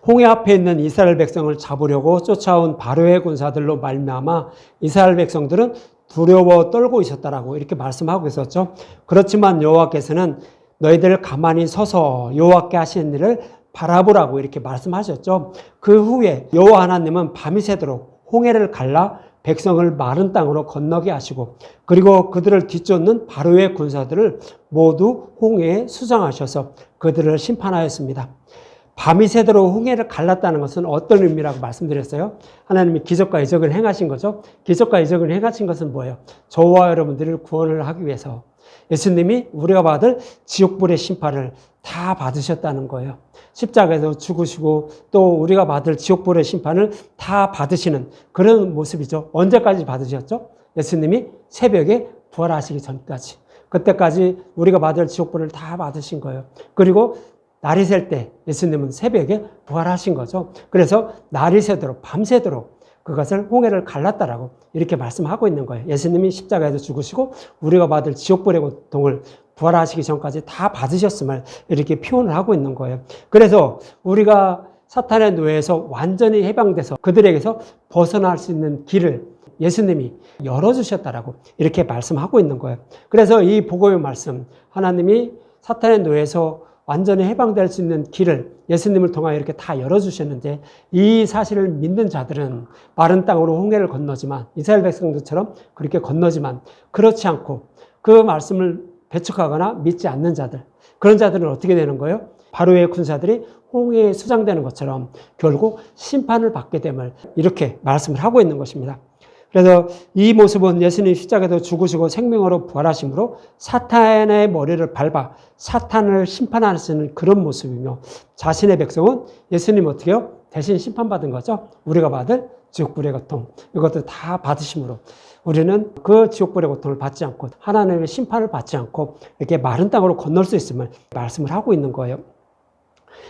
홍해 앞에 있는 이스라엘 백성을 잡으려고 쫓아온 바로의 군사들로 말미암아 이스라엘 백성들은 두려워 떨고 있었다라고 이렇게 말씀하고 있었죠. 그렇지만 여호와께서는 너희들 가만히 서서 여호와께 하시는 일을 바라보라고 이렇게 말씀하셨죠. 그 후에 여호와 하나님은 밤이 새도록 홍해를 갈라 백성을 마른 땅으로 건너게 하시고 그리고 그들을 뒤쫓는 바로의 군사들을 모두 홍해에 수장하셔서 그들을 심판하였습니다. 밤이 새도록 홍해를 갈랐다는 것은 어떤 의미라고 말씀드렸어요? 하나님이 기적과 이적을 행하신 거죠. 기적과 이적을 행하신 것은 뭐예요? 저와 여러분들을 구원을 하기 위해서 예수님이 우리가 받을 지옥불의 심판을 다 받으셨다는 거예요. 십자가에서 죽으시고 또 우리가 받을 지옥불의 심판을 다 받으시는 그런 모습이죠. 언제까지 받으셨죠? 예수님이 새벽에 부활하시기 전까지. 그때까지 우리가 받을 지옥불을 다 받으신 거예요. 그리고 날이 셀 때 예수님은 새벽에 부활하신 거죠. 그래서 날이 새도록 밤새도록 그것을 홍해를 갈랐다라고 이렇게 말씀하고 있는 거예요. 예수님이 십자가에서 죽으시고 우리가 받을 지옥불의 고통을 부활하시기 전까지 다 받으셨음을 이렇게 표현을 하고 있는 거예요. 그래서 우리가 사탄의 노예에서 완전히 해방돼서 그들에게서 벗어날 수 있는 길을 예수님이 열어주셨다라고 이렇게 말씀하고 있는 거예요. 그래서 이 복음의 말씀, 하나님이 사탄의 노예에서 완전히 해방될 수 있는 길을 예수님을 통하여 이렇게 다 열어주셨는데 이 사실을 믿는 자들은 마른 땅으로 홍해를 건너지만 이스라엘 백성들처럼 그렇게 건너지만 그렇지 않고 그 말씀을 배척하거나 믿지 않는 자들, 그런 자들은 어떻게 되는 거예요? 바로의 군사들이 홍해에 수장되는 것처럼 결국 심판을 받게 됨을 이렇게 말씀을 하고 있는 것입니다. 그래서 이 모습은 예수님 십자가에서 죽으시고 생명으로 부활하심으로 사탄의 머리를 밟아 사탄을 심판하시는 그런 모습이며 자신의 백성은 예수님 어떻게 해요? 대신 심판받은 거죠. 우리가 받을 지옥불의 고통 이것도 다 받으심으로 우리는 그 지옥불의 고통을 받지 않고 하나님의 심판을 받지 않고 이렇게 마른 땅으로 건널 수 있음을 말씀을 하고 있는 거예요.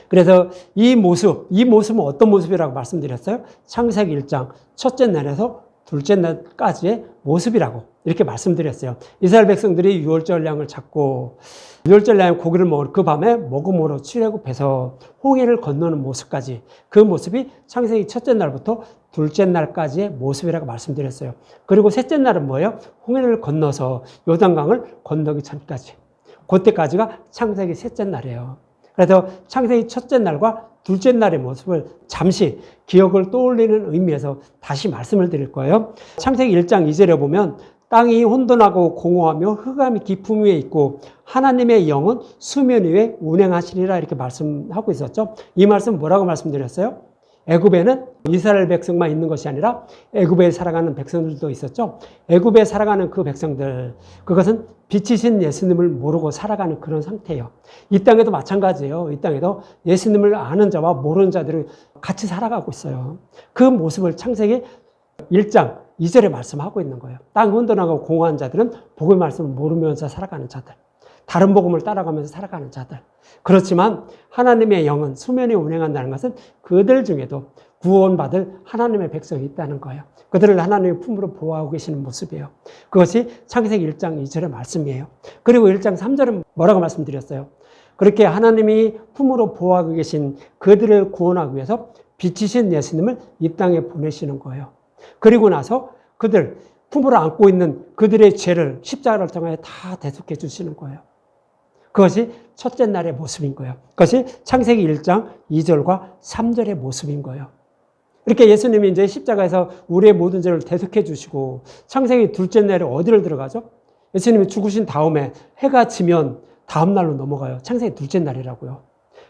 그래서 이 모습은 어떤 모습이라고 말씀드렸어요? 창세기 1장 첫째 날에서 둘째 날까지의 모습이라고 이렇게 말씀드렸어요. 이스라엘 백성들이 유월절 양을 잡고 유월절 양 고기를 먹을 그 밤에 먹음으로 출애굽해서 홍해를 건너는 모습까지 그 모습이 창세기 첫째 날부터 둘째 날까지의 모습이라고 말씀드렸어요. 그리고 셋째 날은 뭐예요? 홍해를 건너서 요단강을 건너기 전까지. 그때까지가 창세기 셋째 날이에요. 그래서 창세기 첫째 날과 둘째 날의 모습을 잠시 기억을 떠올리는 의미에서 다시 말씀을 드릴 거예요. 창세기 1장 2절에 보면 땅이 혼돈하고 공허하며 흑암이 깊음 위에 있고 하나님의 영은 수면 위에 운행하시리라 이렇게 말씀하고 있었죠. 이 말씀 뭐라고 말씀드렸어요? 애굽에는 이스라엘 백성만 있는 것이 아니라 애굽에 살아가는 백성들도 있었죠. 애굽에 살아가는 그 백성들, 그것은 빛이신 예수님을 모르고 살아가는 그런 상태예요. 이 땅에도 마찬가지예요. 이 땅에도 예수님을 아는 자와 모르는 자들이 같이 살아가고 있어요. 그 모습을 창세기 1장 2절에 말씀하고 있는 거예요. 땅 혼돈하고 공허한 자들은 복음의 말씀을 모르면서 살아가는 자들, 다른 복음을 따라가면서 살아가는 자들. 그렇지만 하나님의 영은 수면에 운행한다는 것은 그들 중에도 구원받을 하나님의 백성이 있다는 거예요. 그들을 하나님의 품으로 보호하고 계시는 모습이에요. 그것이 창세기 1장 2절의 말씀이에요. 그리고 1장 3절은 뭐라고 말씀드렸어요? 그렇게 하나님이 품으로 보호하고 계신 그들을 구원하기 위해서 빛이신 예수님을 이 땅에 보내시는 거예요. 그리고 나서 그들 품으로 안고 있는 그들의 죄를 십자가를 통해 다 대속해 주시는 거예요. 그것이 첫째 날의 모습인 거예요. 그것이 창세기 1장 2절과 3절의 모습인 거예요. 이렇게 예수님이 이제 십자가에서 우리의 모든 죄를 대속해 주시고 창세기 둘째 날에 어디를 들어가죠? 예수님이 죽으신 다음에 해가 지면 다음 날로 넘어가요. 창세기 둘째 날이라고요.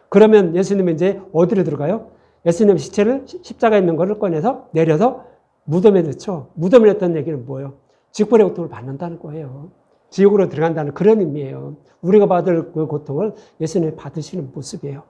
그러면 예수님이 이제 어디를 들어가요? 예수님 시체를 십자가에 있는 것을 꺼내서 내려서 무덤에 넣죠. 무덤에 넣었다는 얘기는 뭐예요? 지옥불의 고통을 받는다는 거예요. 지옥으로 들어간다는 그런 의미예요. 우리가 받을 그 고통을 예수님이 받으시는 모습이에요.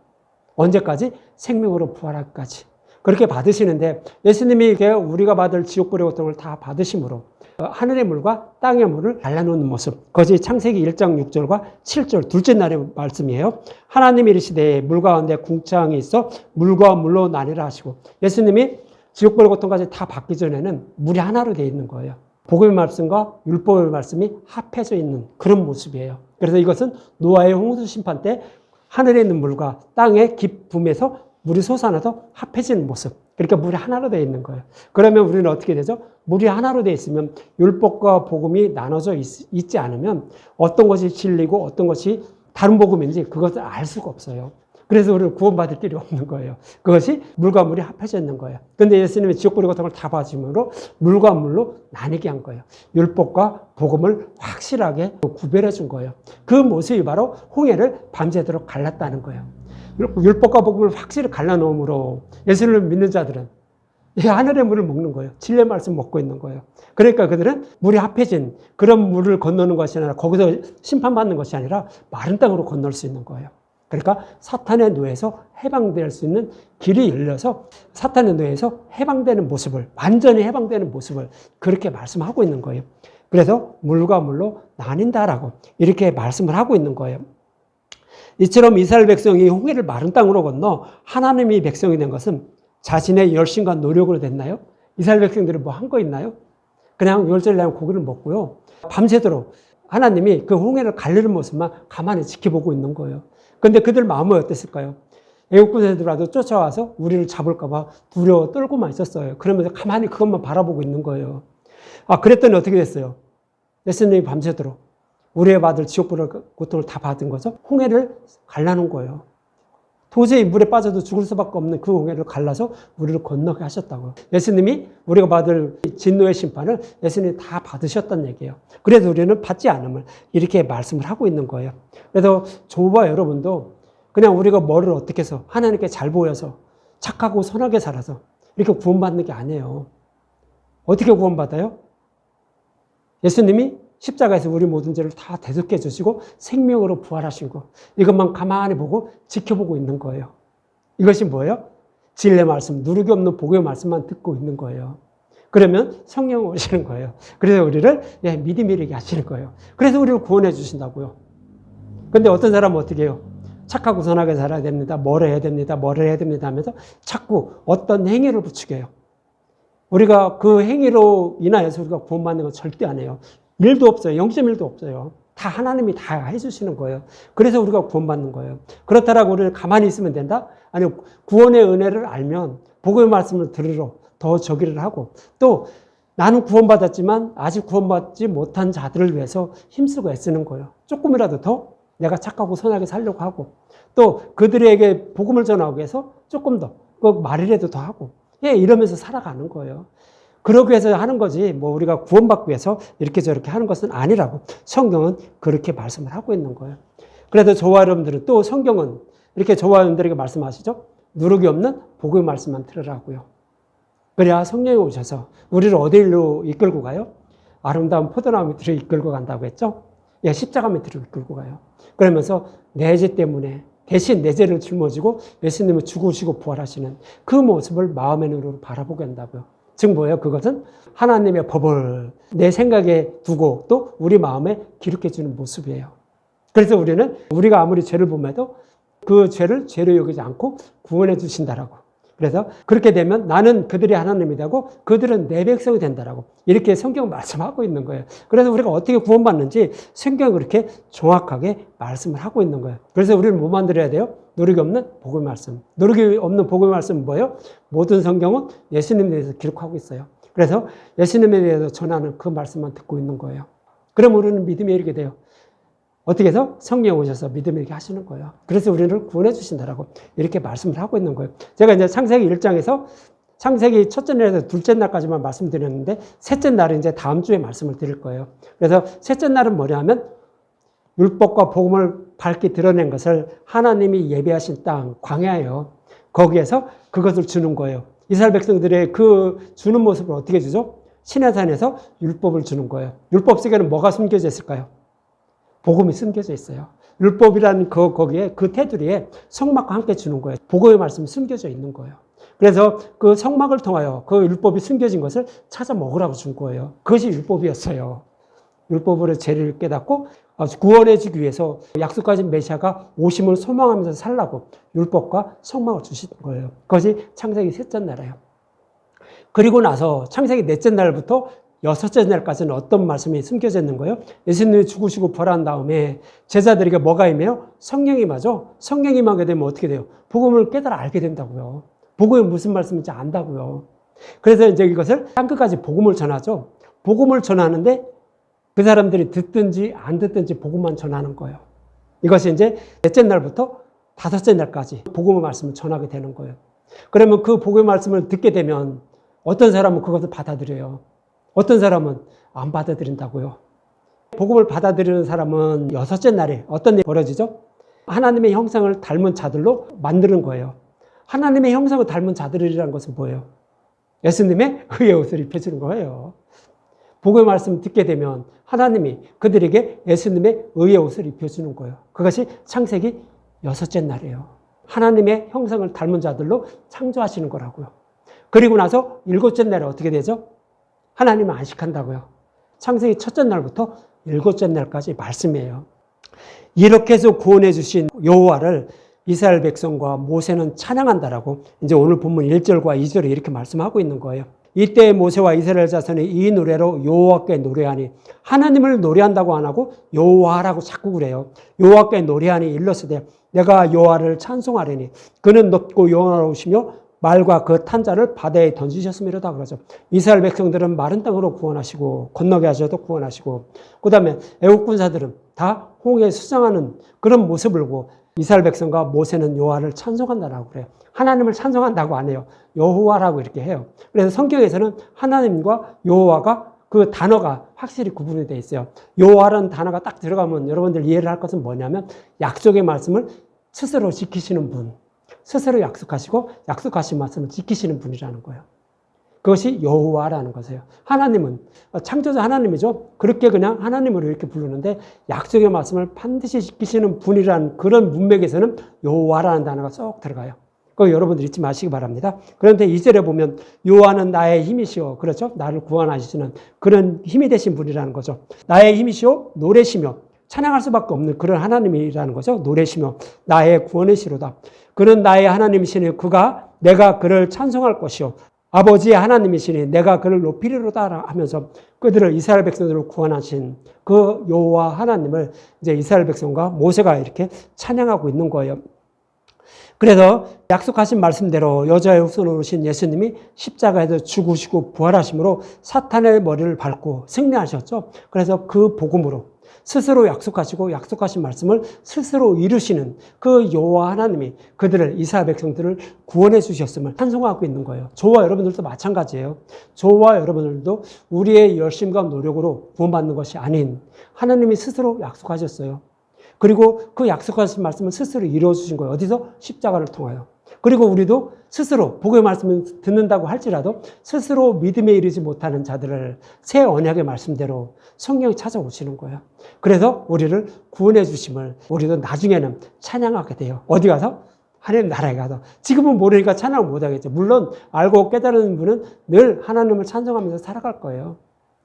언제까지? 생명으로 부활하기까지. 그렇게 받으시는데 예수님이 우리가 받을 지옥불의 고통을 다 받으심으로 하늘의 물과 땅의 물을 갈라놓는 모습. 그것이 창세기 1장 6절과 7절 둘째 날의 말씀이에요. 하나님이 이르시되 물 가운데 궁창이 있어 물과 물로 나뉘라 하시고 예수님이 지옥불의 고통까지 다 받기 전에는 물이 하나로 되어 있는 거예요. 복음의 말씀과 율법의 말씀이 합해져 있는 그런 모습이에요. 그래서 이것은 노아의 홍수 심판 때 하늘에 있는 물과 땅의 깊음에서 물이 솟아나서 합해지는 모습. 그러니까 물이 하나로 되어 있는 거예요. 그러면 우리는 어떻게 되죠? 물이 하나로 되어 있으면 율법과 복음이 나눠져 있지 않으면 어떤 것이 진리고 어떤 것이 다른 복음인지 그것을 알 수가 없어요. 그래서 우리는 구원받을 길이 없는 거예요. 그것이 물과 물이 합해져 있는 거예요. 그런데 예수님이 지옥불이 같은 걸 다 봐줌으로 물과 물로 나뉘게 한 거예요. 율법과 복음을 확실하게 구별해 준 거예요. 그 모습이 바로 홍해를 밤새도록 갈랐다는 거예요. 율법과 복음을 확실히 갈라놓음으로 예수님을 믿는 자들은 하늘의 물을 먹는 거예요. 진리의 말씀 먹고 있는 거예요. 그러니까 그들은 물이 합해진 그런 물을 건너는 것이 아니라 거기서 심판받는 것이 아니라 마른 땅으로 건널 수 있는 거예요. 그러니까 사탄의 노예에서 해방될 수 있는 길이 열려서 사탄의 노예에서 해방되는 모습을, 완전히 해방되는 모습을 그렇게 말씀하고 있는 거예요. 그래서 물과 물로 나뉜다라고 이렇게 말씀을 하고 있는 거예요. 이처럼 이스라엘 백성이 홍해를 마른 땅으로 건너 하나님이 백성이 된 것은 자신의 열심과 노력으로 됐나요? 이스라엘 백성들이 뭐 한 거 있나요? 그냥 유월절 날 고기를 먹고요. 밤새도록 하나님이 그 홍해를 가르는 모습만 가만히 지켜보고 있는 거예요. 그런데 그들 마음은 어땠을까요? 애국군에 들어와도 쫓아와서 우리를 잡을까 봐 두려워 떨고만 있었어요. 그러면서 가만히 그것만 바라보고 있는 거예요. 그랬더니 어떻게 됐어요? 예수님이 밤새도록 우리의 받을 지옥불의 고통을 다 받은 거죠. 홍해를 갈라놓은 거예요. 도저히 물에 빠져도 죽을 수밖에 없는 그 홍해를 갈라서 우리를 건너게 하셨다고요. 예수님이 우리가 받을 진노의 심판을 예수님이 다 받으셨다는 얘기예요. 그래서 우리는 받지 않음을 이렇게 말씀을 하고 있는 거예요. 그래서 저와 여러분도 그냥 우리가 뭐를 어떻게 해서 하나님께 잘 보여서 착하고 선하게 살아서 이렇게 구원받는 게 아니에요. 어떻게 구원받아요? 예수님이 십자가에서 우리 모든 죄를 다 대속해 주시고 생명으로 부활하신 거. 이것만 가만히 보고 지켜보고 있는 거예요. 이것이 뭐예요? 진리의 말씀, 누르기 없는 복의 말씀만 듣고 있는 거예요. 그러면 성령 오시는 거예요. 그래서 우리를 믿음이 이르게 하시는 거예요. 그래서 우리를 구원해 주신다고요. 근데 어떤 사람은 어떻게 해요? 착하고 선하게 살아야 됩니다. 뭐를 해야 됩니다. 뭐를 해야 됩니다 하면서 자꾸 어떤 행위를 부추겨요. 우리가 그 행위로 인하여서 우리가 구원받는 건 절대 안 해요. 1도 없어요. 0.1도 없어요. 다 하나님이 다 해주시는 거예요. 그래서 우리가 구원받는 거예요. 그렇다라고 우리는 가만히 있으면 된다? 아니, 구원의 은혜를 알면 복음의 말씀을 들으러 더 저기를 하고 또 나는 구원받았지만 아직 구원받지 못한 자들을 위해서 힘쓰고 애쓰는 거예요. 조금이라도 더 내가 착하고 선하게 살려고 하고 또 그들에게 복음을 전하기 위해서 조금 더 그 말이라도 더 하고 이러면서 살아가는 거예요. 그러기 위해서 하는 거지 뭐 우리가 구원받기 위해서 이렇게 저렇게 하는 것은 아니라고 성경은 그렇게 말씀을 하고 있는 거예요. 그래서 저와 여러분들은 또 성경은 이렇게 저와 여러분들에게 말씀하시죠. 누룩이 없는 복음의 말씀만 들으라고요. 그래야 성령이 오셔서 우리를 어디로 이끌고 가요? 아름다운 포도나무 밑으로 이끌고 간다고 했죠. 십자가 밑으로 이끌고 가요. 그러면서 내 죄 때문에 대신 내 죄를 짊어지고 예수님을 죽으시고 부활하시는 그 모습을 마음의 눈으로 바라보게 한다고요. 즉 뭐예요? 그것은 하나님의 법을 내 생각에 두고 또 우리 마음에 기록해 주는 모습이에요. 그래서 우리는 우리가 아무리 죄를 범해도 그 죄를 죄로 여기지 않고 구원해 주신다라고. 그래서 그렇게 되면 나는 그들이 하나님이 되고 그들은 내 백성이 된다라고 이렇게 성경 말씀하고 있는 거예요. 그래서 우리가 어떻게 구원받는지 성경이 그렇게 정확하게 말씀을 하고 있는 거예요. 그래서 우리는 뭐 만들어야 돼요? 누룩이 없는 복음의 말씀. 누룩이 없는 복음의 말씀은 뭐예요? 모든 성경은 예수님에 대해서 기록하고 있어요. 그래서 예수님에 대해서 전하는 그 말씀만 듣고 있는 거예요. 그럼 우리는 믿음에 이르게 돼요. 어떻게 해서 성령 오셔서 믿음을 이렇게 하시는 거예요. 그래서 우리를 구원해 주신다라고 이렇게 말씀을 하고 있는 거예요. 제가 이제 창세기 1장에서 창세기 첫째 날에서 둘째 날까지만 말씀드렸는데 셋째 날은 이제 다음 주에 말씀을 드릴 거예요. 그래서 셋째 날은 뭐냐면 율법과 복음을 밝게 드러낸 것을 하나님이 예배하신 땅 광야예요. 거기에서 그것을 주는 거예요. 이스라엘 백성들의 그 주는 모습을 어떻게 주죠? 시내산에서 율법을 주는 거예요. 율법 속에는 뭐가 숨겨져 있을까요? 복음이 숨겨져 있어요. 율법이라는 거기에 그 테두리에 성막과 함께 주는 거예요. 복음의 말씀이 숨겨져 있는 거예요. 그래서 그 성막을 통하여 그 율법이 숨겨진 것을 찾아 먹으라고 준 거예요. 그것이 율법이었어요. 율법으로 죄를 깨닫고 구원해주기 위해서 약속하신 메시아가 오심을 소망하면서 살라고 율법과 성막을 주신 거예요. 그것이 창세기 셋째 날이에요. 그리고 나서 창세기 넷째 날부터 여섯째 날까지는 어떤 말씀이 숨겨져 있는 거예요? 예수님이 죽으시고 부활한 다음에 제자들에게 뭐가 임해요? 성령이 임하죠. 성령이 임하게 되면 어떻게 돼요? 복음을 깨달아 알게 된다고요. 복음이 무슨 말씀인지 안다고요. 그래서 이제 이것을 땅끝까지 복음을 전하죠. 복음을 전하는데 그 사람들이 듣든지 안 듣든지 복음만 전하는 거예요. 이것이 이제 넷째 날부터 다섯째 날까지 복음의 말씀을 전하게 되는 거예요. 그러면 그 복음의 말씀을 듣게 되면 어떤 사람은 그것을 받아들여요. 어떤 사람은 안 받아들인다고요. 복음을 받아들이는 사람은 여섯째 날에 어떤 일이 벌어지죠? 하나님의 형상을 닮은 자들로 만드는 거예요. 하나님의 형상을 닮은 자들이라는 것은 뭐예요? 예수님의 의의 옷을 입혀주는 거예요. 복음의 말씀을 듣게 되면 하나님이 그들에게 예수님의 의의 옷을 입혀주는 거예요. 그것이 창세기 여섯째 날이에요. 하나님의 형상을 닮은 자들로 창조하시는 거라고요. 그리고 나서 일곱째 날에 어떻게 되죠? 하나님은 안식한다고요. 창세기 첫째 날부터 일곱째 날까지 말씀이에요. 이렇게 해서 구원해 주신 여호와를 이스라엘 백성과 모세는 찬양한다라고 이제 오늘 본문 1절과 2절에 이렇게 말씀하고 있는 거예요. 이때 모세와 이스라엘 자손이 이 노래로 여호와께 노래하니, 하나님을 노래한다고 안 하고 여호와라고 자꾸 그래요. 여호와께 노래하니 일러스되 내가 여호와를 찬송하리니 그는 높고 영원하시며 말과 그 탄자를 바다에 던지셨음이로다 그러죠. 이스라엘 백성들은 마른 땅으로 구원하시고 건너게 하셔도 구원하시고, 그 다음에 애국 군사들은 다 홍해에 수상하는 그런 모습을 보고 이스라엘 백성과 모세는 여호와를 찬송한다라고 그래요. 하나님을 찬송한다고 안 해요. 여호와라고 이렇게 해요. 그래서 성경에서는 하나님과 여호와가 그 단어가 확실히 구분이 되어 있어요. 여호와라는 단어가 딱 들어가면 여러분들 이해를 할 것은 뭐냐면 약속의 말씀을 스스로 지키시는 분, 스스로 약속하시고 약속하신 말씀을 지키시는 분이라는 거예요. 그것이 여호와라는 것이에요. 하나님은 창조자 하나님이죠. 그렇게 그냥 하나님으로 이렇게 부르는데 약속의 말씀을 반드시 지키시는 분이라는 그런 문맥에서는 여호와라는 단어가 쏙 들어가요. 그거 여러분들 잊지 마시기 바랍니다. 그런데 2절에 보면 여호와는 나의 힘이시오. 그렇죠? 나를 구원하시는 그런 힘이 되신 분이라는 거죠. 나의 힘이시오, 노래시며, 찬양할 수밖에 없는 그런 하나님이라는 거죠. 노래시며 나의 구원이시로다. 그는 나의 하나님이시니 내가 그를 찬송할 것이요 아버지의 하나님이시니 내가 그를 높이리로다 하면서 그들을 이스라엘 백성들을 구원하신 그 여호와 하나님을 이제 이스라엘 백성과 모세가 이렇게 찬양하고 있는 거예요. 그래서 약속하신 말씀대로 여자의 후손으로 오신 예수님이 십자가에서 죽으시고 부활하심으로 사탄의 머리를 밟고 승리하셨죠. 그래서 그 복음으로 스스로 약속하시고 약속하신 말씀을 스스로 이루시는 그 여호와 하나님이 그들을, 이스라엘 백성들을 구원해 주셨음을 찬송하고 있는 거예요. 저와 여러분들도 마찬가지예요. 저와 여러분들도 우리의 열심과 노력으로 구원받는 것이 아닌 하나님이 스스로 약속하셨어요. 그리고 그 약속하신 말씀을 스스로 이루어 주신 거예요. 어디서? 십자가를 통하여. 그리고 우리도 스스로 복음의 말씀을 듣는다고 할지라도 스스로 믿음에 이르지 못하는 자들을 새 언약의 말씀대로 성령이 찾아오시는 거예요. 그래서 우리를 구원해 주심을 우리도 나중에는 찬양하게 돼요. 어디 가서? 하나님 나라에 가서. 지금은 모르니까 찬양을 못하겠죠. 물론 알고 깨달은 분은 늘 하나님을 찬송하면서 살아갈 거예요.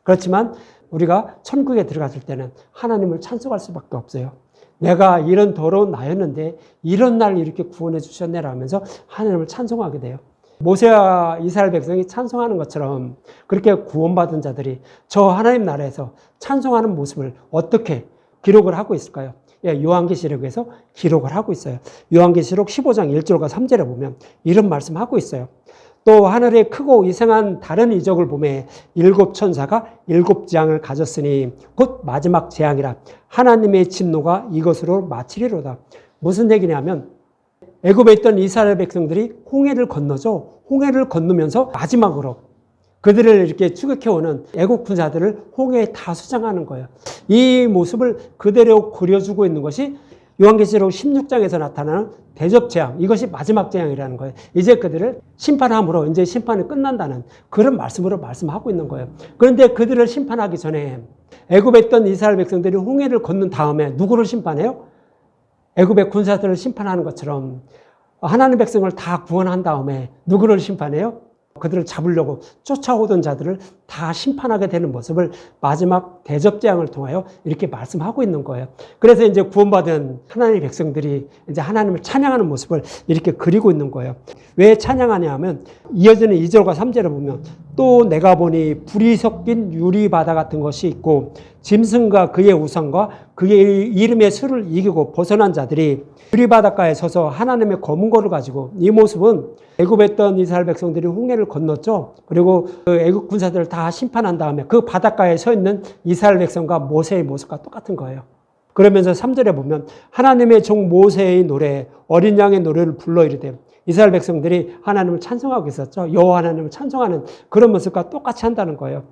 그렇지만 우리가 천국에 들어갔을 때는 하나님을 찬송할 수밖에 없어요. 내가 이런 더러운 나였는데 이런 날 이렇게 구원해 주셨네라 하면서 하나님을 찬송하게 돼요. 모세와 이스라엘 백성이 찬송하는 것처럼 그렇게 구원받은 자들이 저 하나님 나라에서 찬송하는 모습을 어떻게 기록을 하고 있을까요? 예, 요한계시록에서 기록을 하고 있어요. 요한계시록 15장 1절과 3절에 보면 이런 말씀하고 있어요. 또 하늘에 크고 이상한 다른 이적을 보매 일곱 천사가 일곱 재앙을 가졌으니 곧 마지막 재앙이라 하나님의 진노가 이것으로 마치리로다. 무슨 얘기냐면 애굽에 있던 이스라엘 백성들이 홍해를 건너죠. 홍해를 건너면서 마지막으로 그들을 이렇게 추격해오는 애국 군사들을 홍해에 다 수장하는 거예요. 이 모습을 그대로 그려주고 있는 것이 요한계시록 16장에서 나타나는 대접재앙, 이것이 마지막 재앙이라는 거예요. 이제 그들을 심판함으로 이제 심판이 끝난다는 그런 말씀으로 말씀하고 있는 거예요. 그런데 그들을 심판하기 전에 애굽에 있던 이스라엘 백성들이 홍해를 건넌 다음에 누구를 심판해요? 애굽의 군사들을 심판하는 것처럼 하나님 백성을 다 구원한 다음에 누구를 심판해요? 그들을 잡으려고 쫓아오던 자들을 다 심판하게 되는 모습을 마지막 대접재앙을 통하여 이렇게 말씀하고 있는 거예요. 그래서 이제 구원받은 하나님의 백성들이 이제 하나님을 찬양하는 모습을 이렇게 그리고 있는 거예요. 왜 찬양하냐 하면 이어지는 2절과 3절에 보면 또 내가 보니 불이 섞인 유리바다 같은 것이 있고 짐승과 그의 우상과 그의 이름의 수를 이기고 벗어난 자들이 유리바닷가에 서서 하나님의 검은 거를 가지고, 이 모습은 애굽에 있던 이스라엘 백성들이 홍해를 건넜죠. 그리고 그 애굽 군사들을 다 심판한 다음에 그 바닷가에 서 있는 이스라엘 백성과 모세의 모습과 똑같은 거예요. 그러면서 3절에 보면 하나님의 종 모세의 노래, 어린 양의 노래를 불러 이르되, 이스라엘 백성들이 하나님을 찬송하고 있었죠. 여호와 하나님을 찬송하는 그런 모습과 똑같이 한다는 거예요.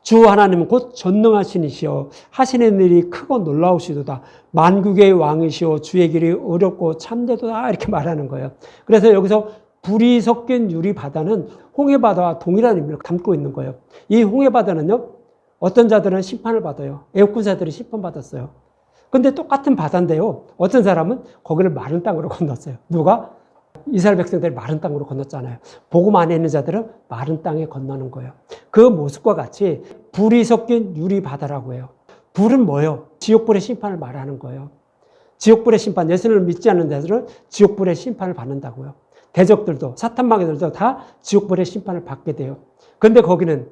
주 하나님은 곧 전능하신 이시여 하시는 일이 크고 놀라우시도다. 만국의 왕이시여 주의 길이 어렵고 참되도다. 이렇게 말하는 거예요. 그래서 여기서 불이 섞인 유리바다는 홍해바다와 동일한 의미를 담고 있는 거예요. 이 홍해바다는요, 어떤 자들은 심판을 받아요. 애국 군사들이 심판받았어요. 근데 똑같은 바다인데요, 어떤 사람은 거기를 마른 땅으로 건넜어요. 누가? 이스라엘 백성들이 마른 땅으로 건넜잖아요. 복음 안에 있는 자들은 마른 땅에 건너는 거예요. 그 모습과 같이 불이 섞인 유리바다라고 해요. 불은 뭐예요? 지옥불의 심판을 말하는 거예요. 지옥불의 심판, 예수를 믿지 않는 자들은 지옥불의 심판을 받는다고요. 대적들도, 사탄마귀들도 다 지옥불의 심판을 받게 돼요. 근데 거기는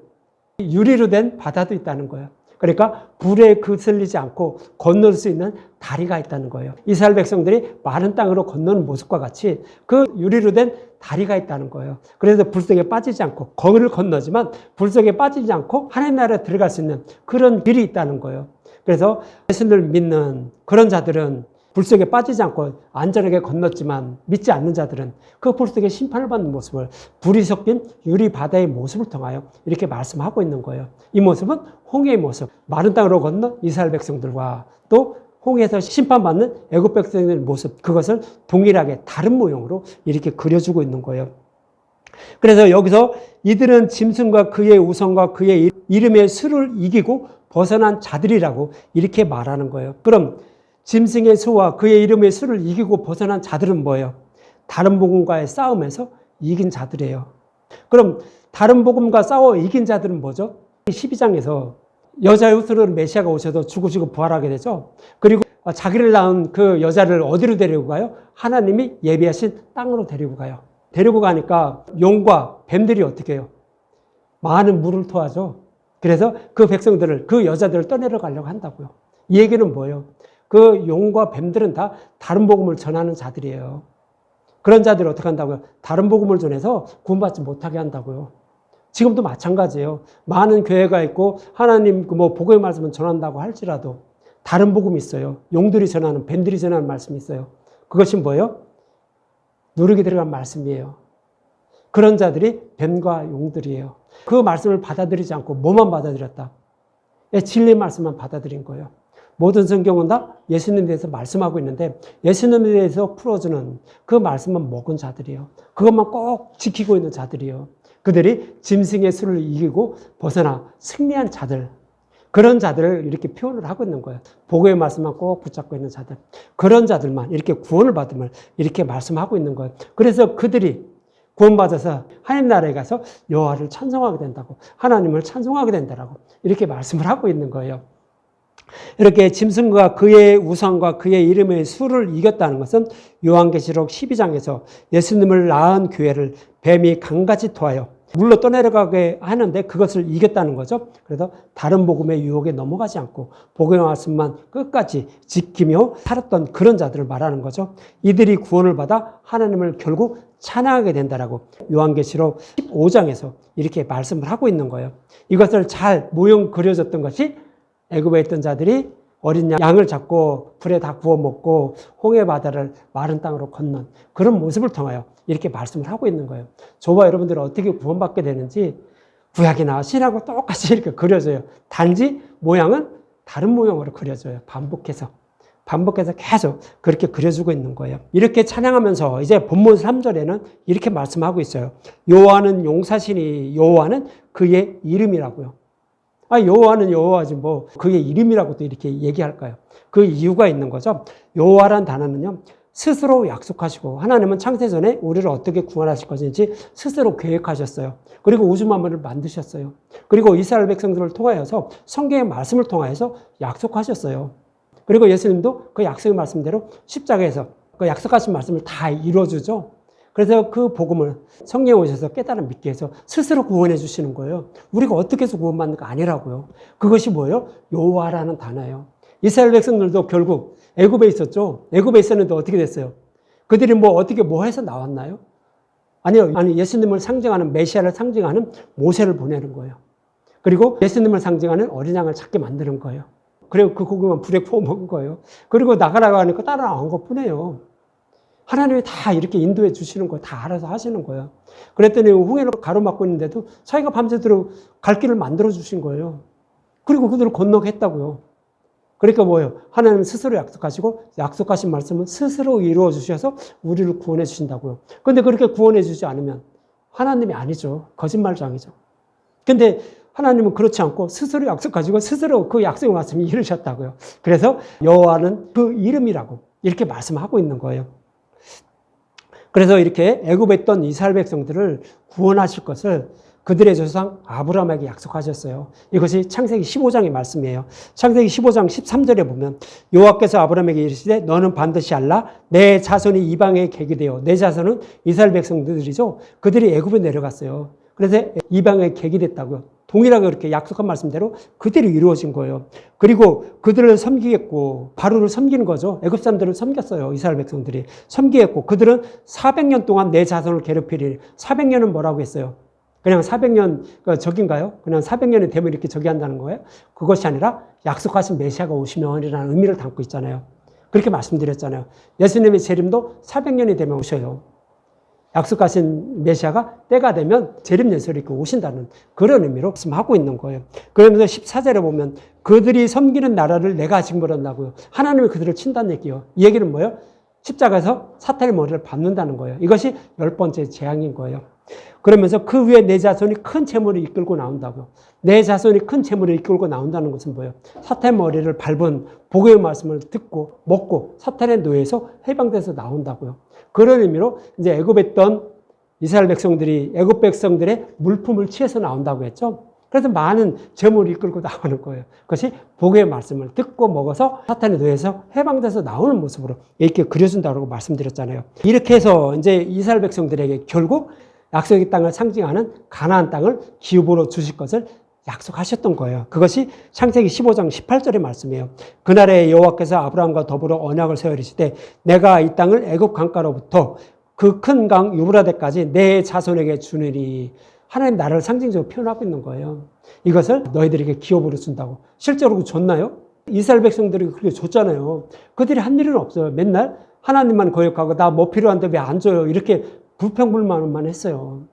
유리로 된 바다도 있다는 거예요. 그러니까 불에 거슬리지 않고 건널 수 있는 다리가 있다는 거예요. 이스라엘 백성들이 마른 땅으로 건너는 모습과 같이 그 유리로 된 다리가 있다는 거예요. 그래서 불 속에 빠지지 않고, 거기를 건너지만 불 속에 빠지지 않고 하나님 나라에 들어갈 수 있는 그런 길이 있다는 거예요. 그래서 예수를 믿는 그런 자들은 불 속에 빠지지 않고 안전하게 건넜지만, 믿지 않는 자들은 그 불 속에 심판을 받는 모습을 불이 섞인 유리 바다의 모습을 통하여 이렇게 말씀하고 있는 거예요. 이 모습은 홍해의 모습, 마른 땅으로 건너 이스라엘 백성들과 또 홍해에서 심판받는 애굽 백성들의 모습, 그것을 동일하게 다른 모형으로 이렇게 그려주고 있는 거예요. 그래서 여기서 이들은 짐승과 그의 우상과 그의 이름의 수를 이기고 벗어난 자들이라고 이렇게 말하는 거예요. 그럼 짐승의 수와 그의 이름의 수를 이기고 벗어난 자들은 뭐예요? 다른 복음과의 싸움에서 이긴 자들이에요. 그럼 다른 복음과 싸워 이긴 자들은 뭐죠? 12장에서 여자의 후손으로 메시아가 오셔서 죽으시고 부활하게 되죠. 그리고 자기를 낳은 그 여자를 어디로 데리고 가요? 하나님이 예비하신 땅으로 데리고 가요. 데리고 가니까 용과 뱀들이 어떻게 해요? 많은 물을 토하죠. 그래서 그 백성들을, 그 여자들을 떠내려가려고 한다고요. 이 얘기는 뭐예요? 그 용과 뱀들은 다 다른 복음을 전하는 자들이에요. 그런 자들이 어떻게 한다고요? 다른 복음을 전해서 구원받지 못하게 한다고요. 지금도 마찬가지예요. 많은 교회가 있고 하나님 복음의 말씀을 전한다고 할지라도 다른 복음이 있어요. 용들이 전하는, 뱀들이 전하는 말씀이 있어요. 그것이 뭐예요? 누르게 들어간 말씀이에요. 그런 자들이 뱀과 용들이에요. 그 말씀을 받아들이지 않고 뭐만 받아들였다? 진리의 말씀만 받아들인 거예요. 모든 성경은 다 예수님에 대해서 말씀하고 있는데 예수님에 대해서 풀어주는 그 말씀만 먹은 자들이에요. 그것만 꼭 지키고 있는 자들이에요. 그들이 짐승의 수를 이기고 벗어나 승리한 자들, 그런 자들을 이렇게 표현을 하고 있는 거예요. 복음의 말씀만 꼭 붙잡고 있는 자들, 그런 자들만 이렇게 구원을 받음을 이렇게 말씀하고 있는 거예요. 그래서 그들이 구원받아서 하나님 나라에 가서 여호와를 찬송하게 된다고, 하나님을 찬송하게 된다라고 이렇게 말씀을 하고 있는 거예요. 이렇게 짐승과 그의 우상과 그의 이름의 수를 이겼다는 것은 요한계시록 12장에서 예수님을 낳은 교회를 뱀이 강같이 토하여 물로 떠내려가게 하는데 그것을 이겼다는 거죠. 그래서 다른 복음의 유혹에 넘어가지 않고 복음의 말씀만 끝까지 지키며 살았던 그런 자들을 말하는 거죠. 이들이 구원을 받아 하나님을 결국 찬양하게 된다라고 요한계시록 15장에서 이렇게 말씀을 하고 있는 거예요. 이것을 잘 모형 그려졌던 것이 애굽에 있던 자들이 어린 양을 잡고 불에 다 구워 먹고 홍해 바다를 마른 땅으로 건넌 그런 모습을 통하여 이렇게 말씀을 하고 있는 거예요. 저와 여러분들은 어떻게 구원받게 되는지 구약이나 신약하고 똑같이 이렇게 그려져요. 단지 모양은 다른 모양으로 그려져요. 반복해서 계속 그렇게 그려주고 있는 거예요. 이렇게 찬양하면서 이제 본문 3절에는 이렇게 말씀하고 있어요. 여호와는 용사시니 여호와는 그의 이름이라고요. 여호와는 여호와지 뭐 그의 이름이라고도 이렇게 얘기할까요? 그 이유가 있는 거죠. 여호와란 단어는요, 스스로 약속하시고 하나님은 창세전에 우리를 어떻게 구원하실 것인지 스스로 계획하셨어요. 그리고 우주 만물을 만드셨어요. 그리고 이스라엘 백성들을 통하여서 성경의 말씀을 통하여서 약속하셨어요. 그리고 예수님도 그 약속의 말씀대로 십자가에서 그 약속하신 말씀을 다 이루어주죠. 그래서 그 복음을 성령에 오셔서 깨달아 믿게 해서 스스로 구원해 주시는 거예요. 우리가 어떻게 해서 구원받는 거 아니라고요. 그것이 뭐예요? 여호와라는 단어예요. 이스라엘 백성들도 결국 애굽에 있었죠. 애굽에 있었는데 어떻게 됐어요? 그들이 어떻게 해서 나왔나요? 아니요. 예수님을 상징하는 메시아를 상징하는 모세를 보내는 거예요. 그리고 예수님을 상징하는 어린 양을 찾게 만드는 거예요. 그리고 그 고기만 불에 구워 먹은 거예요. 그리고 나가라고 하니까 따라 나온 것 뿐이에요. 하나님이 다 이렇게 인도해 주시는 거예요. 다 알아서 하시는 거예요. 그랬더니 홍해를 가로막고 있는데도 자기가 밤새도록 갈 길을 만들어 주신 거예요. 그리고 그들을 건너게 했다고요. 그러니까 뭐예요? 하나님 스스로 약속하시고 약속하신 말씀은 스스로 이루어 주셔서 우리를 구원해 주신다고요. 그런데 그렇게 구원해 주지 않으면 하나님이 아니죠. 거짓말장이죠. 근데 하나님은 그렇지 않고 스스로 약속하시고 스스로 그 약속의 말씀을 이루셨다고요. 그래서 여호와는 그 이름이라고 이렇게 말씀하고 있는 거예요. 그래서 이렇게 애굽에 있던 이스라엘 백성들을 구원하실 것을 그들의 조상 아브라함에게 약속하셨어요. 이것이 창세기 15장의 말씀이에요. 창세기 15장 13절에 보면 여호와께서 아브라함에게 이르시되 너는 반드시 알라 내 자손이 이방에 계게 되어 내 자손은 이스라엘 백성들이죠. 그들이 애굽에 내려갔어요. 그래서 이방에 계게 됐다고요. 동일하게 그렇게 약속한 말씀대로 그대로 이루어진 거예요. 그리고 그들을 섬기겠고 바로를 섬기는 거죠. 애굽 사람들을 섬겼어요. 이스라엘 백성들이 섬기겠고 그들은 400년 동안 내 자손을 괴롭히리. 400년은 뭐라고 했어요? 그냥 400년 적인가요? 그냥 400년이 되면 이렇게 저기한다는 거예요? 그것이 아니라 약속하신 메시아가 오시면이라는 의미를 담고 있잖아요. 그렇게 말씀드렸잖아요. 예수님의 재림도 400년이 되면 오셔요. 약속하신 메시아가 때가 되면 재림 예수를 입고 오신다는 그런 의미로 말씀하고 있는 거예요. 그러면서 14절에 보면 그들이 섬기는 나라를 내가 징벌한다고요. 하나님이 그들을 친다는 얘기예요. 이 얘기는 뭐예요? 십자가에서 사탄의 머리를 밟는다는 거예요. 이것이 10번째 재앙인 거예요. 그러면서 그 위에 내 자손이 큰 재물을 이끌고 나온다고요. 내 자손이 큰 재물을 이끌고 나온다는 것은 뭐예요? 사탄의 머리를 밟은 복음의 말씀을 듣고 먹고 사탄의 노예에서 해방돼서 나온다고요. 그런 의미로 이제 애굽에 있던 이스라엘 백성들이 애굽 백성들의 물품을 취해서 나온다고 했죠. 그래서 많은 재물을 이끌고 나오는 거예요. 그것이 복음의 말씀을 듣고 먹어서 사탄의 노예에서 해방돼서 나오는 모습으로 이렇게 그려준다고 말씀드렸잖아요. 이렇게 해서 이제 이스라엘 백성들에게 결국 약속의 땅을 상징하는 가나안 땅을 기업으로 주실 것을 약속하셨던 거예요. 그것이 창세기 15장 18절의 말씀이에요. 그날에 여호와께서 아브라함과 더불어 언약을 세워 이르시되 내가 이 땅을 애굽 강가로부터 그 큰 강 유브라데까지 내 자손에게 주느니. 하나님 나라를 상징적으로 표현하고 있는 거예요. 이것을 너희들에게 기업으로 준다고. 실제로 줬나요? 이스라엘 백성들이 그렇게 줬잖아요. 그들이 한 일은 없어요. 맨날 하나님만 거역하고 나 뭐 필요한데 왜 안 줘요? 이렇게 불평불만만 했어요.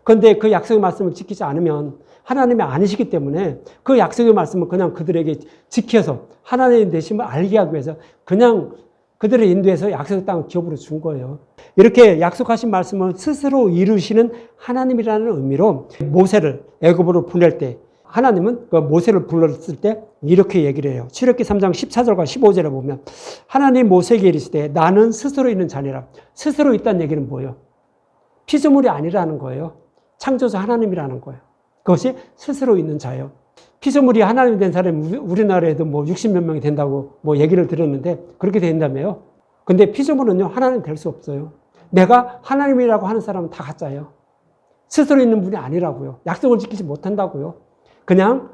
그런데 그 약속의 말씀을 지키지 않으면 하나님이 아니시기 때문에 그 약속의 말씀을 그냥 그들에게 지켜서 하나님의 되심을 알게 하기 위해서 그냥 그들을 인도해서 약속의 땅을 기업으로 준 거예요. 이렇게 약속하신 말씀을 스스로 이루시는 하나님이라는 의미로 모세를 애굽으로 보낼 때 하나님은 그 모세를 불렀을 때 이렇게 얘기를 해요. 출애굽기 3장 14절과 15절에 보면 하나님 모세에게 이르시되 나는 스스로 있는 자니라. 스스로 있다는 얘기는 뭐예요? 피조물이 아니라는 거예요. 창조주 하나님이라는 거예요. 그것이 스스로 있는 자예요. 피조물이 하나님이 된 사람이 우리나라에도 60몇 명이 된다고 얘기를 들었는데 그렇게 된다며요. 근데 피조물은요, 하나님 될 수 없어요. 내가 하나님이라고 하는 사람은 다 가짜예요. 스스로 있는 분이 아니라고요. 약속을 지키지 못한다고요. 그냥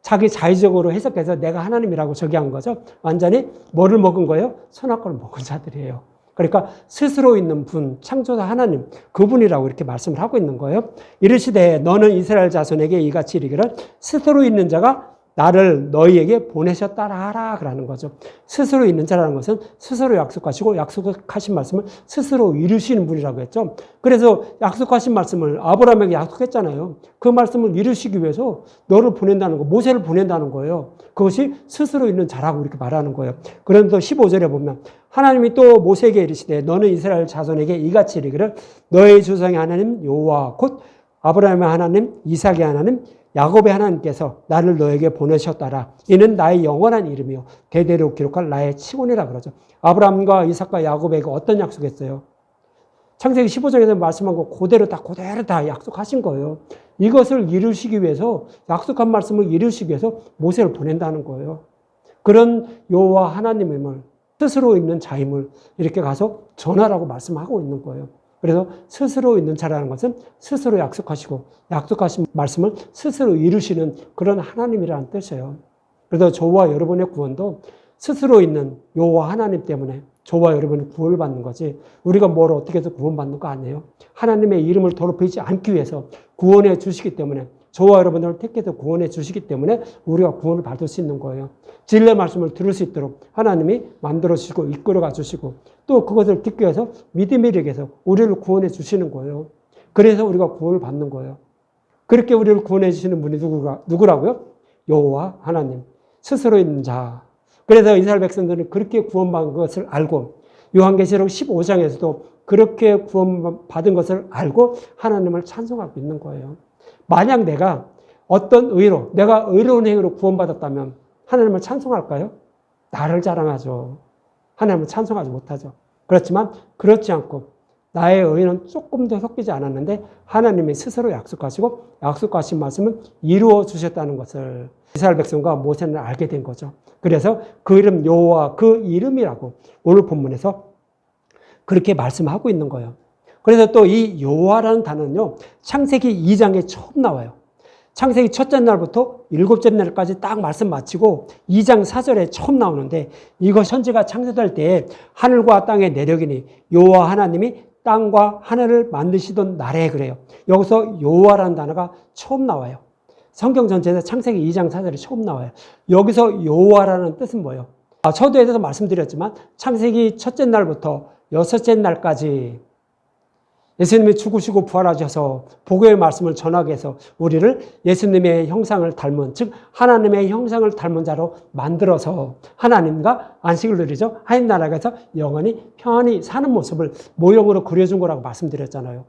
자기 자의적으로 해석해서 내가 하나님이라고 저기 한 거죠. 완전히 뭐를 먹은 거예요? 선악과를 먹은 자들이에요. 그러니까 스스로 있는 분, 창조자 하나님, 그분이라고 이렇게 말씀을 하고 있는 거예요. 이르시되 너는 이스라엘 자손에게 이같이 이르기를 스스로 있는 자가 나를 너희에게 보내셨다라 하라 그러는 거죠. 스스로 있는 자라는 것은 스스로 약속하시고 약속하신 말씀을 스스로 이루시는 분이라고 했죠. 그래서 약속하신 말씀을 아브라함에게 약속했잖아요. 그 말씀을 이루시기 위해서 너를 보낸다는 거, 모세를 보낸다는 거예요. 그것이 스스로 있는 자라고 이렇게 말하는 거예요. 그런데 15절에 보면 하나님이 또 모세에게 이르시되 너는 이스라엘 자손에게 이같이 이르기를 너의 조상의 하나님 여호와 곧 아브라함의 하나님, 이삭의 하나님, 야곱의 하나님께서 나를 너에게 보내셨다라. 이는 나의 영원한 이름이요 대대로 기록할 나의 칭언이라 그러죠. 아브라함과 이삭과 야곱에게 어떤 약속했어요? 창세기 15장에서 말씀한 거 그대로 다 약속하신 거예요. 이것을 이루시기 위해서 약속한 말씀을 이루시기 위해서 모세를 보낸다는 거예요. 그런 여호와 하나님임을 스스로 있는 자임을 이렇게 가서 전하라고 말씀하고 있는 거예요. 그래서 스스로 있는 자라는 것은 스스로 약속하시고 약속하신 말씀을 스스로 이루시는 그런 하나님이라는 뜻이에요. 그래서 저와 여러분의 구원도 스스로 있는 여호와 하나님 때문에 저와 여러분이 구원을 받는 거지 우리가 뭘 어떻게 해서 구원받는 거 아니에요. 하나님의 이름을 더럽히지 않기 위해서 구원해 주시기 때문에 저와 여러분들을 택해서 구원해 주시기 때문에 우리가 구원을 받을 수 있는 거예요. 진리의 말씀을 들을 수 있도록 하나님이 만들어 주시고 이끌어가 주시고 또 그것을 듣기 위해서 믿음의力에서 우리를 구원해 주시는 거예요. 그래서 우리가 구원을 받는 거예요. 그렇게 우리를 구원해 주시는 분이 누구라고요? 여호와 하나님. 스스로 있는 자. 그래서 이스라엘 백성들은 그렇게 구원받은 것을 알고 요한계시록 15장에서도 그렇게 구원받은 것을 알고 하나님을 찬송하고 있는 거예요. 만약 내가 어떤 의로, 내가 의로운 행위로 구원받았다면 하나님을 찬송할까요? 나를 자랑하죠. 하나님을 찬송하지 못하죠. 그렇지만 그렇지 않고 나의 의는 조금 더 섞이지 않았는데 하나님이 스스로 약속하시고 약속하신 말씀을 이루어 주셨다는 것을 이스라엘 백성과 모세는 알게 된 거죠. 그래서 그 이름 여호와 그 이름이라고 오늘 본문에서 그렇게 말씀하고 있는 거예요. 그래서 또 이 여호와라는 단어는요. 창세기 2장에 처음 나와요. 창세기 첫째 날부터 일곱째 날까지 딱 말씀 마치고 2장 4절에 처음 나오는데 이거 천지가 창조될 때에 하늘과 땅의 내력이니 여호와 하나님이 땅과 하늘을 만드시던 날에 그래요. 여기서 여호와라는 단어가 처음 나와요. 성경 전체에서 창세기 2장 4절에 처음 나와요. 여기서 여호와라는 뜻은 뭐예요? 저도 에서 말씀드렸지만 창세기 첫째 날부터 여섯째 날까지 예수님이 죽으시고 부활하셔서 복음의 말씀을 전하게 해서 우리를 예수님의 형상을 닮은, 즉 하나님의 형상을 닮은 자로 만들어서 하나님과 안식을 누리죠. 하나님 나라에서 영원히 편히 사는 모습을 모형으로 그려준 거라고 말씀드렸잖아요.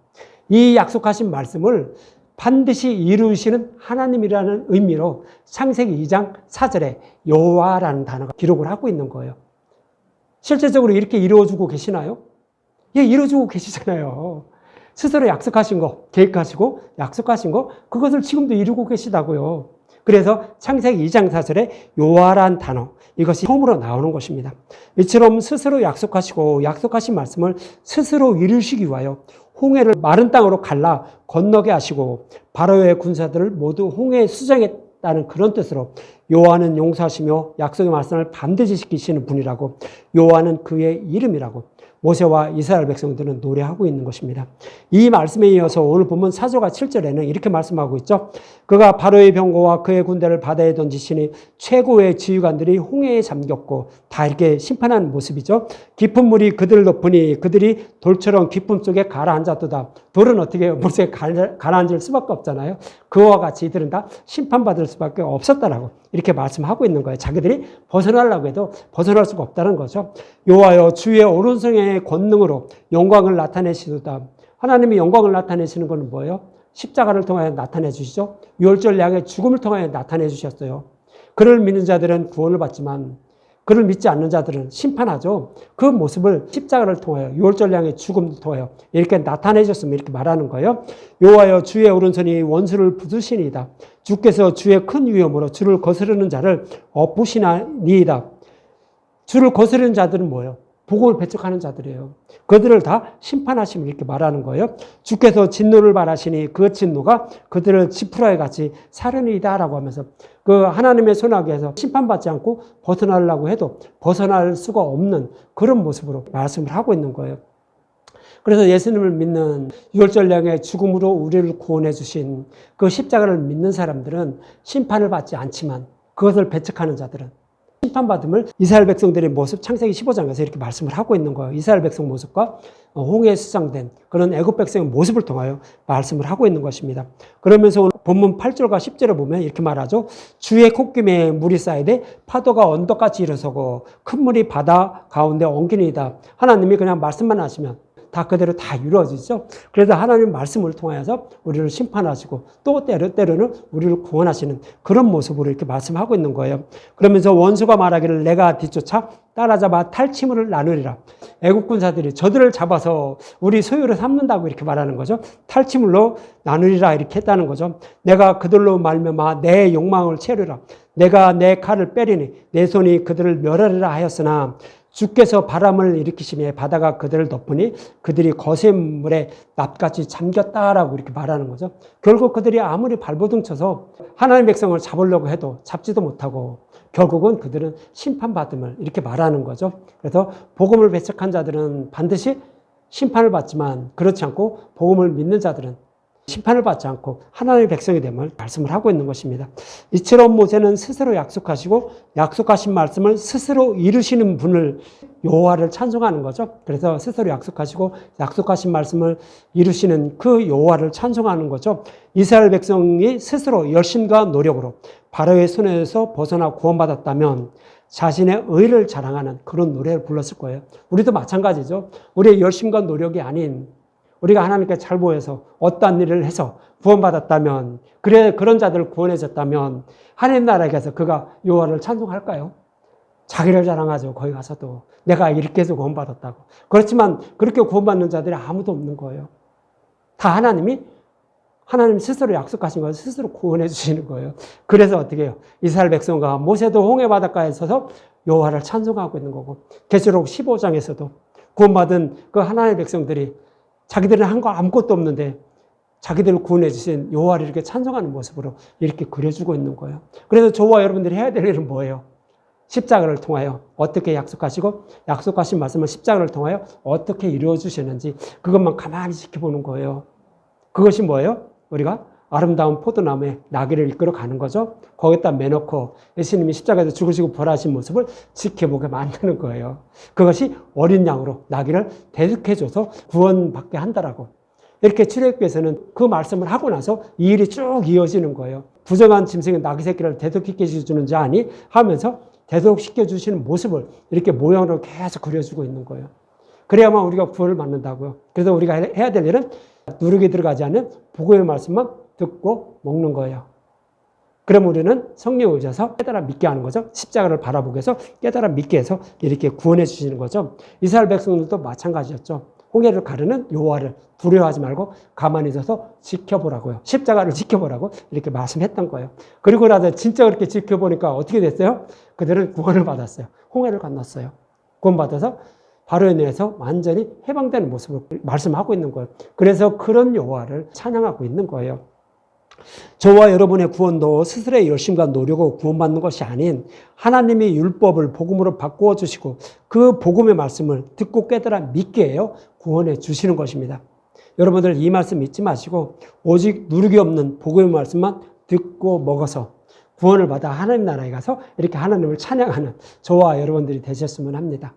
이 약속하신 말씀을 반드시 이루시는 하나님이라는 의미로 창세기 2장 4절에 여호와라는 단어가 기록을 하고 있는 거예요. 실제적으로 이렇게 이루어주고 계시나요? 예, 이루어주고 계시잖아요. 스스로 약속하신 거, 계획하시고 약속하신 거, 그것을 지금도 이루고 계시다고요. 그래서 창세기 2장 4절에 여호와라는 단어, 이것이 처음으로 나오는 것입니다. 이처럼 스스로 약속하시고 약속하신 말씀을 스스로 이루시기 위하여 홍해를 마른 땅으로 갈라 건너게 하시고 바로의 군사들을 모두 홍해에 수장했다는 그런 뜻으로 여호와는 용서하시며 약속의 말씀을 반드시 지키시는 분이라고 여호와는 그의 이름이라고 모세와 이스라엘 백성들은 노래하고 있는 것입니다. 이 말씀에 이어서 오늘 본문 4절과 7절에는 이렇게 말씀하고 있죠. 그가 바로의 병거와 그의 군대를 바다에 던지시니 최고의 지휘관들이 홍해에 잠겼고 다 이렇게 심판하는 모습이죠. 깊은 물이 그들을 덮으니 그들이 돌처럼 깊음 속에 가라앉았도다. 돌은 어떻게 물속에 가라앉을 수밖에 없잖아요. 그와 같이 이들은 다 심판받을 수밖에 없었다라고 이렇게 말씀하고 있는 거예요. 자기들이 벗어나려고 해도 벗어날 수가 없다는 거죠. 여호와여 주의 오른손의 권능으로 영광을 나타내시도다. 하나님이 영광을 나타내시는 것은 뭐예요? 십자가를 통하여 나타내 주시죠. 유월절 양의 죽음을 통하여 나타내 주셨어요. 그를 믿는 자들은 구원을 받지만 그를 믿지 않는 자들은 심판하죠. 그 모습을 십자가를 통하여 유월절 양의 죽음을 통하여 이렇게 나타내 주셨으면 이렇게 말하는 거예요. 여호와여 주의 오른손이 원수를 부수시니이다. 주께서 주의 큰 위엄으로 주를 거스르는 자를 엎으시나니이다. 주를 거스르는 자들은 뭐예요? 복음을 배척하는 자들이에요. 그들을 다 심판하시면 이렇게 말하는 거예요. 주께서 진노를 발하시니 그 진노가 그들을 지푸라기 같이 사르니이다라고 하면서 그 하나님의 손아귀에서 심판받지 않고 벗어나려고 해도 벗어날 수가 없는 그런 모습으로 말씀을 하고 있는 거예요. 그래서 예수님을 믿는 유월절 양의 죽음으로 우리를 구원해 주신 그 십자가를 믿는 사람들은 심판을 받지 않지만 그것을 배척하는 자들은 심판받음을 이스라엘 백성들의 모습 창세기 15장에서 이렇게 말씀을 하고 있는 거예요. 이스라엘 백성 모습과 홍해에 수장된 그런 애굽 백성의 모습을 통하여 말씀을 하고 있는 것입니다. 그러면서 오늘 본문 8절과 10절에 보면 이렇게 말하죠. 주의 콧김에 물이 쌓이되 파도가 언덕같이 일어서고 큰 물이 바다 가운데 엉키니이다. 하나님이 그냥 말씀만 하시면 다 그대로 다 이루어지죠. 그래서 하나님 말씀을 통하여서 우리를 심판하시고 또 때로는 우리를 구원하시는 그런 모습으로 이렇게 말씀하고 있는 거예요. 그러면서 원수가 말하기를 내가 뒤쫓아 따라잡아 탈취물을 나누리라. 애국 군사들이 저들을 잡아서 우리 소유를 삼는다고 이렇게 말하는 거죠. 탈취물로 나누리라 이렇게 했다는 거죠. 내가 그들로 말미암아 내 욕망을 채우리라. 내가 내 칼을 빼리니 내 손이 그들을 멸하리라 하였으나 주께서 바람을 일으키시며 바다가 그들을 덮으니 그들이 거센 물에 납같이 잠겼다라고 이렇게 말하는 거죠. 결국 그들이 아무리 발버둥 쳐서 하나님의 백성을 잡으려고 해도 잡지도 못하고 결국은 그들은 심판받음을 이렇게 말하는 거죠. 그래서 복음을 배척한 자들은 반드시 심판을 받지만 그렇지 않고 복음을 믿는 자들은 심판을 받지 않고 하나님의 백성이 됨을 말씀을 하고 있는 것입니다. 이처럼 모세는 스스로 약속하시고 약속하신 말씀을 스스로 이루시는 분을 여호와를 찬송하는 거죠. 그래서 스스로 약속하시고 약속하신 말씀을 이루시는 그 여호와를 찬송하는 거죠. 이스라엘 백성이 스스로 열심과 노력으로 바로의 손에서 벗어나 구원받았다면 자신의 의를 자랑하는 그런 노래를 불렀을 거예요. 우리도 마찬가지죠. 우리의 열심과 노력이 아닌 우리가 하나님께 잘 보여서 어떠한 일을 해서 구원받았다면 그런 자들을 구원해줬다면 하나님 나라에 가서 그가 여호와를 찬송할까요? 자기를 자랑하죠. 거기 가서도 내가 이렇게 해서 구원받았다고. 그렇지만 그렇게 구원받는 자들이 아무도 없는 거예요. 다 하나님 스스로 약속하신 걸 스스로 구원해 주시는 거예요. 그래서 어떻게 해요? 이스라엘 백성과 모세도 홍해 바닷가에 서서 여호와를 찬송하고 있는 거고 계시록 15장에서도 구원받은 그 하나님의 백성들이 자기들은 한 거 아무것도 없는데 자기들을 구원해 주신 여호와를 이렇게 찬송하는 모습으로 이렇게 그려주고 있는 거예요. 그래서 저와 여러분들이 해야 될 일은 뭐예요? 십자가를 통하여 어떻게 약속하시고 약속하신 말씀을 십자가를 통하여 어떻게 이루어 주시는지 그것만 가만히 지켜보는 거예요. 그것이 뭐예요? 우리가 아름다운 포도나무에 나귀를 이끌어 가는 거죠. 거기다 매놓고 예수님이 십자가에서 죽으시고 부활하신 모습을 지켜보게 만드는 거예요. 그것이 어린 양으로 나귀를 대속해줘서 구원받게 한다라고. 이렇게 출애굽기에서는 그 말씀을 하고 나서 이 일이 쭉 이어지는 거예요. 부정한 짐승의 나귀 새끼를 대속시켜주는 자 아니 하면서 대속시켜주시는 모습을 이렇게 모형으로 계속 그려주고 있는 거예요. 그래야만 우리가 구원을 받는다고요. 그래서 우리가 해야 될 일은 누룩이 들어가지 않는 복음의 말씀만 듣고 먹는 거예요. 그럼 우리는 성령에 의지해서 깨달아 믿게 하는 거죠. 십자가를 바라보게 해서 깨달아 믿게 해서 이렇게 구원해 주시는 거죠. 이스라엘 백성들도 마찬가지였죠. 홍해를 가르는 여호와를 두려워하지 말고 가만히 있어서 지켜보라고요. 십자가를 지켜보라고 이렇게 말씀했던 거예요. 그리고 나서 진짜 그렇게 지켜보니까 어떻게 됐어요? 그들은 구원을 받았어요. 홍해를 건넜어요. 구원받아서 바로에 의해서 완전히 해방되는 모습을 말씀하고 있는 거예요. 그래서 그런 여호와를 찬양하고 있는 거예요. 저와 여러분의 구원도 스스로의 열심과 노력으로 구원받는 것이 아닌 하나님이 율법을 복음으로 바꾸어 주시고 그 복음의 말씀을 듣고 깨달아 믿게 해요 구원해 주시는 것입니다. 여러분들 이 말씀 잊지 마시고 오직 누룩이 없는 복음의 말씀만 듣고 먹어서 구원을 받아 하나님 나라에 가서 이렇게 하나님을 찬양하는 저와 여러분들이 되셨으면 합니다.